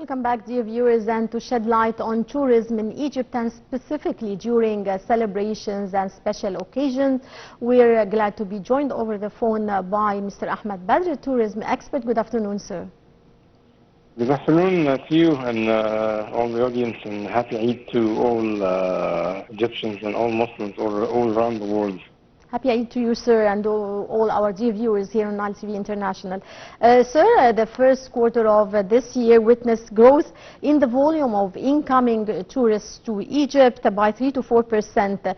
Welcome back, dear viewers, and to shed light on tourism in Egypt and specifically during celebrations and special occasions, we're glad to be joined over the phone by Mr. Ahmed Badr, tourism expert. Good afternoon, sir. Good afternoon to you and all the audience, and happy Eid to all Egyptians and all Muslims all around the world. Happy Eid to you, sir, and all our dear viewers here on Nile TV International. Sir, the first quarter of this year witnessed growth in the volume of incoming tourists to Egypt by 3 to 4%.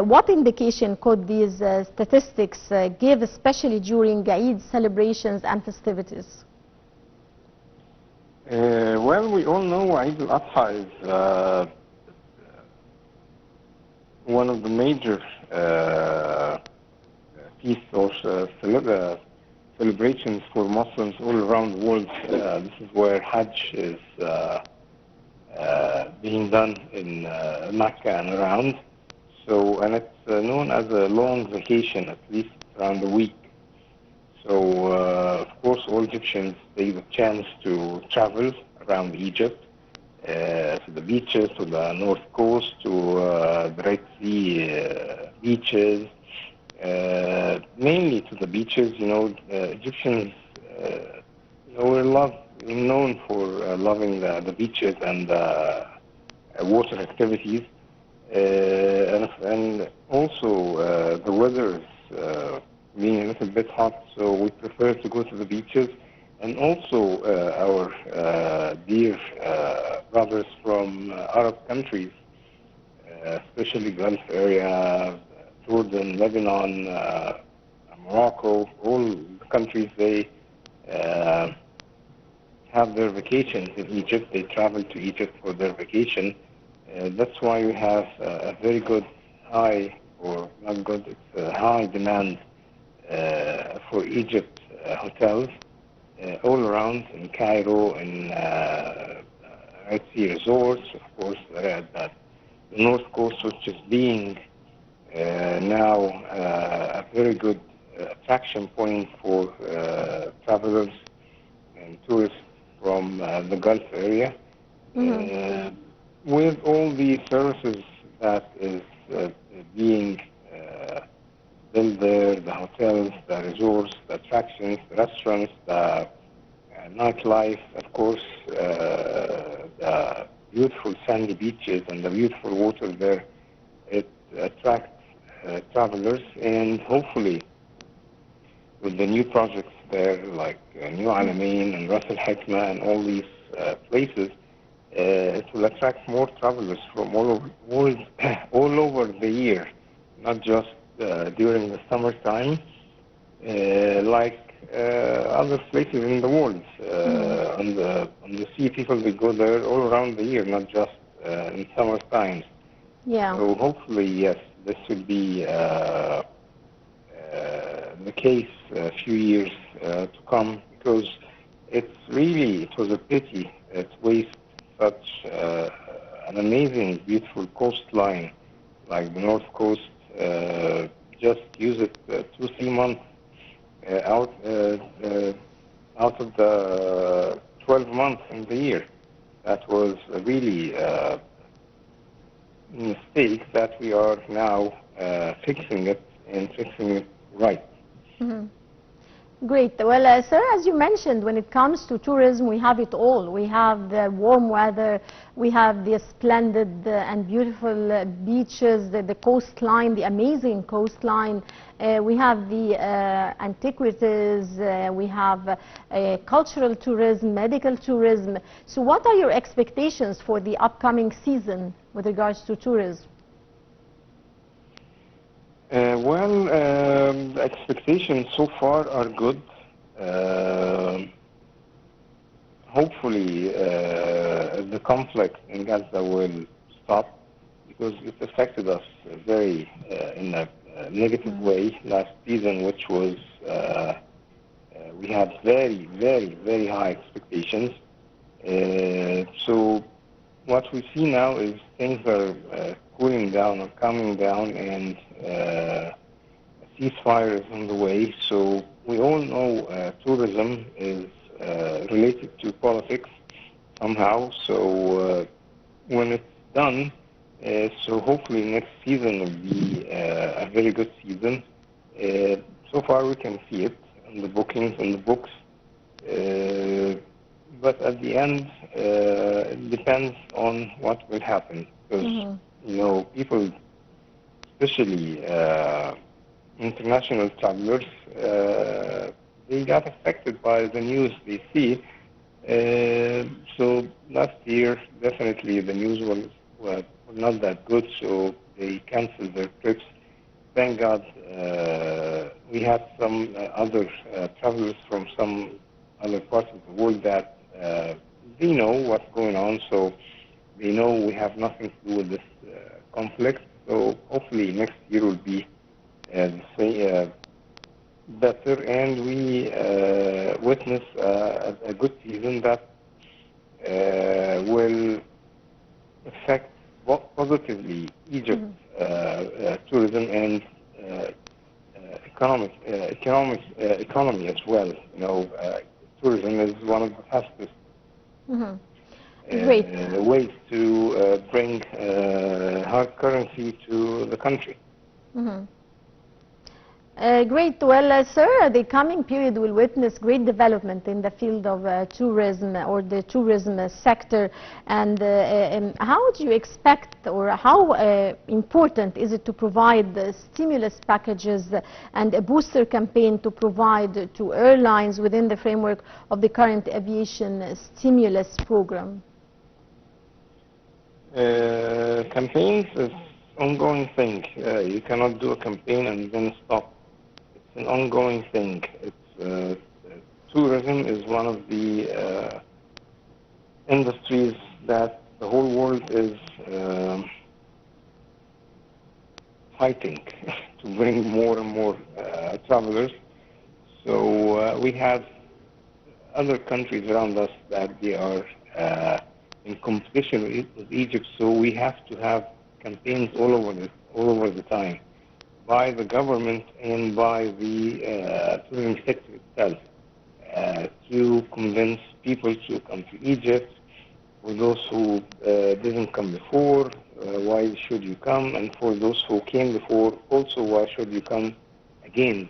What indication could these statistics give, especially during Eid celebrations and festivities? Well, we all know Eid al-Adha is one of the major feasts or celebrations for Muslims all around the world. This is where Hajj is being done in Mecca and around. So, and it's known as a long vacation, at least around a week. So, of course, all Egyptians, they have a chance to travel around Egypt, to the beaches, to the north coast, to the Red Sea beaches, mainly to the beaches. You know, Egyptians, we're known for loving the beaches and water activities, and also the weather is being a little bit hot, so we prefer to go to the beaches. And also our dear brothers from Arab countries, especially Gulf area, Jordan, Lebanon, Morocco, all the countries, they have their vacations in Egypt. They travel to Egypt for their vacation. That's why we have a very good high, or not good, it's a high demand for Egypt hotels all around in Cairo, in Red Sea resorts, of course, the north coast, which is being now a very good attraction point for travelers and tourists from the Gulf area. Mm-hmm. With all the services that is being built there, the hotels, the resorts, the attractions, the restaurants, the nightlife, of course, the beautiful sandy beaches and the beautiful water there, it attracts travelers. And hopefully with the new projects there, like New Alamein and Ras Al Hikma and all these places, it will attract more travelers from all over the year, not just during the summertime, like other places in the world. On the sea, people, they go there all around the year, not just in summer times. Yeah. So hopefully, yes, this will be the case a few years to come, because it was a pity to waste such an amazing, beautiful coastline like the North Coast. Just use it 2-3 months out of the 12 months in the year. That was really a mistake that we are now fixing it right. Mm-hmm. Great. Well, sir, as you mentioned, when it comes to tourism, we have it all. We have the warm weather, we have the splendid and beautiful beaches, the coastline, the amazing coastline. We have the antiquities, we have cultural tourism, medical tourism. So what are your expectations for the upcoming season with regards to tourism? Well, the expectations so far are good. Hopefully, the conflict in Gaza will stop, because it affected us very in a negative way last season, which was we had very, very, very high expectations. So what we see now is things are cooling down or calming down, and a ceasefire is on the way. So we all know tourism is related to politics. somehow. So when it's done, so hopefully next season will be a very good season. So far we can see it in the bookings and the books. But at the end, it depends on what will happen. Because, you know, people, especially international travelers, they got affected by the news they see. So last year, definitely the news was not that good, so they canceled their trips. Thank God we had some other travelers from some other parts of the world that they know what's going on, so they know we have nothing to do with this conflict. So hopefully next year will be better, and we witness a good season that will affect positively Egypt's tourism and economy as well. You know, tourism is one of the fastest ways to bring hard currency to the country. Great. Well, sir, the coming period will witness great development in the field of tourism or the tourism sector. And how do you expect, or how important is it to provide the stimulus packages and a booster campaign to provide to airlines within the framework of the current aviation stimulus program? Campaigns is ongoing thing. You cannot do a campaign and then stop. It's an ongoing thing. It's tourism is one of the industries that the whole world is fighting to bring more and more travelers. So we have other countries around us that they are in competition with Egypt. So we have to have campaigns all over the time, by the government and by the tourism sector itself, to convince people to come to Egypt. For those who didn't come before, why should you come? And for those who came before, also why should you come again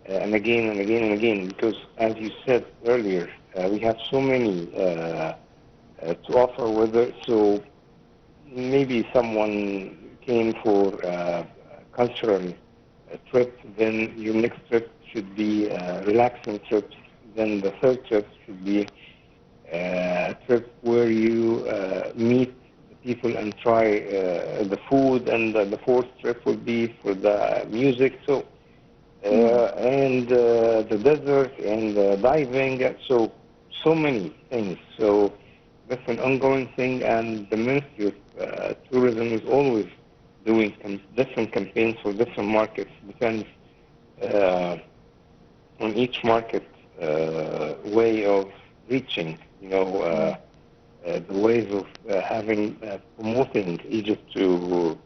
and again and again and again? Because as you said earlier, we have so many to offer with it. So maybe someone came for a cultural trip, then your next trip should be a relaxing trip. Then the third trip should be a trip where you meet the people and try the food, and the fourth trip would be for the music. So and the desert and diving. So many things. So that's an ongoing thing, and the Ministry of Tourism is always doing different campaigns for different markets. Depends on each market way of reaching. You know, the ways of promoting Egypt to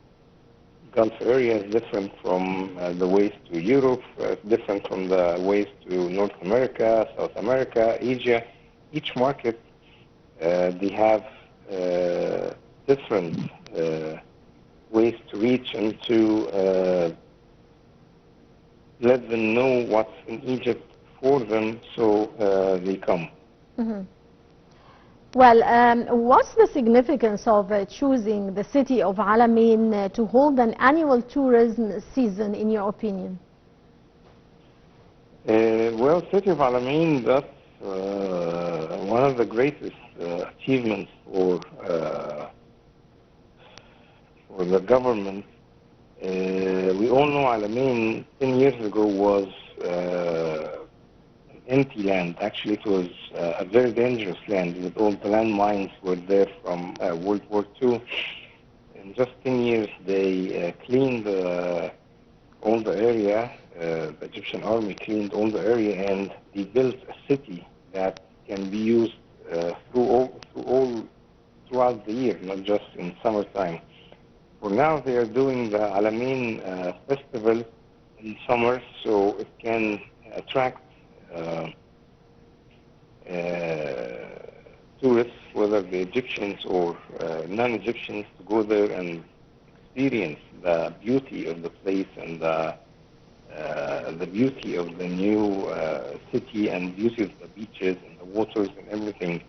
Gulf area is different from the ways to Europe, different from the ways to North America, South America, Asia. Each market, they have different ways to reach and to let them know what's in Egypt for them, so they come. Well, what's the significance of choosing the city of Alamein to hold an annual tourism season, in your opinion? Well, city of Alamein, that's one of the greatest achievements for the government. We all know Alamein 10 years ago was empty land. Actually, it was a very dangerous land, with all the landmines were there from World War II. In just 10 years, they cleaned all the area. The Egyptian army cleaned all the area, and they built a city that can be used throughout the year, not just in summertime. For now, they are doing the Alamein festival in summer, so it can attract tourists, whether the Egyptians or non-Egyptians to go there and experience the beauty of the place and the beauty of the new city and beauty of the beaches and the waters and everything.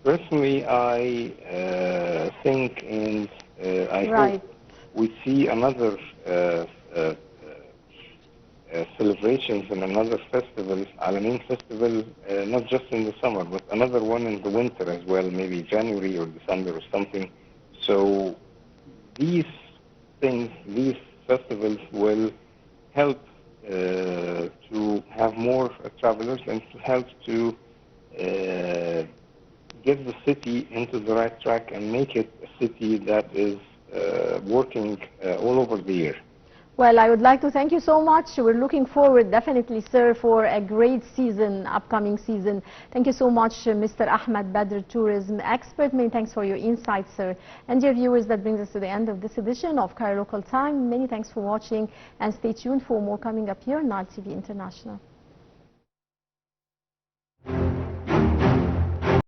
Personally, I think and I hope we see another celebrations and another festival, Alamein festival, not just in the summer, but another one in the winter as well, maybe January or December or something. So these things, these festivals will help to have more travelers and to help to get the city into the right track and make it a city that is working all over the year. Well, I would like to thank you so much. We're looking forward, definitely, sir, for a great season, upcoming season. Thank you so much, Mr. Ahmed, Badr tourism expert. Many thanks for your insights, sir. And dear viewers, that brings us to the end of this edition of Cairo Local Time. Many thanks for watching, and stay tuned for more coming up here on Nile TV International.